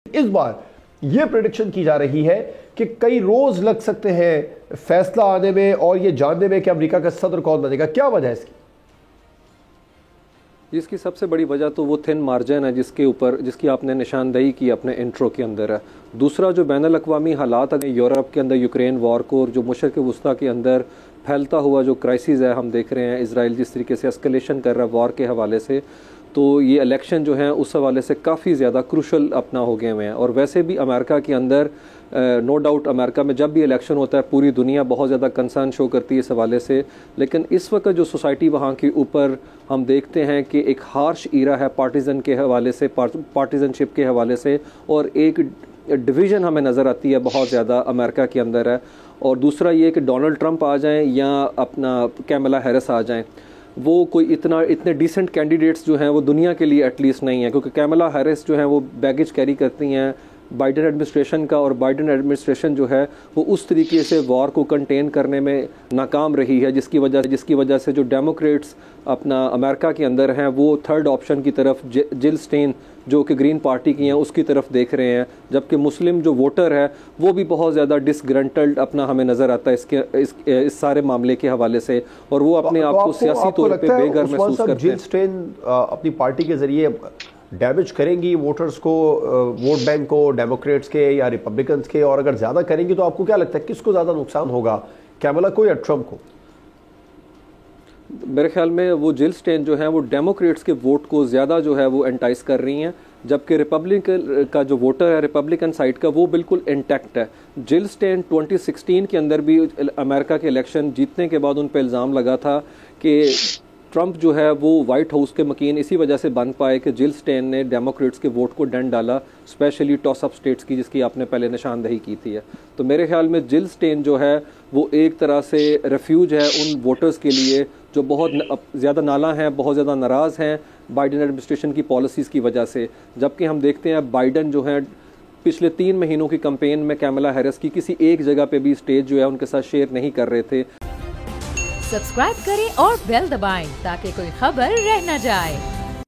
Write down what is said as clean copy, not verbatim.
इस बार यह प्रेडिक्शन की जा रही है कि कई रोज लग सकते हैं फैसला आने में और यह जानने में कि अमेरिका का सदर कौन बनेगा। क्या वजह है इसकी? इसकी सबसे बड़ी वजह तो वो थिन मार्जिन है जिसकी आपने निशानदेही की अपने इंट्रो के अंदर है। दूसरा जो बैनुल अक़वामी हालात है यूरोप के अंदर यूक्रेन वॉर को, जो मशरिक़ वुस्ता के अंदर फैलता हुआ जो क्राइसिस है हम देख रहे हैं, इसराइल जिस तरीके से एस्केलेशन कर रहा है वॉर के हवाले से, तो ये इलेक्शन जो है उस हवाले से काफ़ी ज़्यादा क्रूशल अपना हो गए हुए हैं। और वैसे भी अमेरिका के अंदर नो डाउट अमेरिका में जब भी इलेक्शन होता है पूरी दुनिया बहुत ज़्यादा कंसर्न शो करती है इस हवाले से, लेकिन इस वक्त जो सोसाइटी वहाँ के ऊपर हम देखते हैं कि एक हार्श ईरा है पार्टीजन के हवाले से, पार्टीजनशिप के हवाले से, और एक डिवीज़न हमें नज़र आती है बहुत ज़्यादा अमेरिका के अंदर है। और दूसरा ये कि डोनाल्ड ट्रंप आ जाएं या अपना कैमला हैरिस आ जाएं, वो कोई इतने डिसेंट कैंडिडेट्स जो हैं वो दुनिया के लिए एटलीस्ट नहीं है, क्योंकि कैमला हैरिस जो हैं वो बैगेज कैरी करती हैं बाइडन एडमिनिस्ट्रेशन का, और बाइडन एडमिनिस्ट्रेशन जो है वो उस तरीके से वॉर को कंटेन करने में नाकाम रही है, जिसकी वजह से जो डेमोक्रेट्स अपना अमेरिका के अंदर हैं वो थर्ड ऑप्शन की तरफ जिल स्टेन जो कि ग्रीन पार्टी की हैं उसकी तरफ देख रहे हैं, जबकि मुस्लिम जो वोटर है वो भी बहुत ज़्यादा डिसग्रंटल्ड अपना हमें नज़र आता है इस सारे मामले के हवाले से, और वो अपने आप को सियासी तौर पे बेघर महसूस करते हैं। जिल स्टेन अपनी पार्टी के जरिए डैमेज करेंगी वोटर्स को, वोट बैंक को, डेमोक्रेट्स के या रिपब्लिकन्स के, और अगर ज़्यादा करेंगी तो आपको क्या लगता है किसको ज़्यादा नुकसान होगा, कैमला को या ट्रंप को? मेरे ख्याल में वो जिल स्टेन जो है वो डेमोक्रेट्स के वोट को ज़्यादा जो है वो एंटाइस कर रही हैं, जबकि रिपब्लिकन का जो वोटर है रिपब्लिकन साइड का वो बिल्कुल इंटैक्ट है। जिल स्टेन 2016 के अंदर भी अमेरिका के इलेक्शन जीतने के बाद उन पर इल्ज़ाम लगा था कि ट्रंप जो है वो वाइट हाउस के मकीन इसी वजह से बन पाए कि जिल स्टेन ने डेमोक्रेट्स के वोट को डंड डाला, स्पेशली टॉस अप स्टेट्स की जिसकी आपने पहले निशानदेही की थी। तो मेरे ख्याल में जिल स्टेन जो है वो एक तरह से रेफ्यूज है उन वोटर्स के लिए जो बहुत ज़्यादा नाला हैं, बहुत ज़्यादा नाराज़ हैं बाइडन एडमिनिस्ट्रेशन की पॉलिसीज़ की वजह से। जबकि हम देखते हैं बाइडन जो है पिछले 3 महीनों की कैंपेन में कैमला हैरिस की किसी एक जगह पे भी स्टेज जो है उनके साथ शेयर नहीं कर रहे थे। सब्सक्राइब करें और बेल दबाएं ताकि कोई खबर रह न जाए।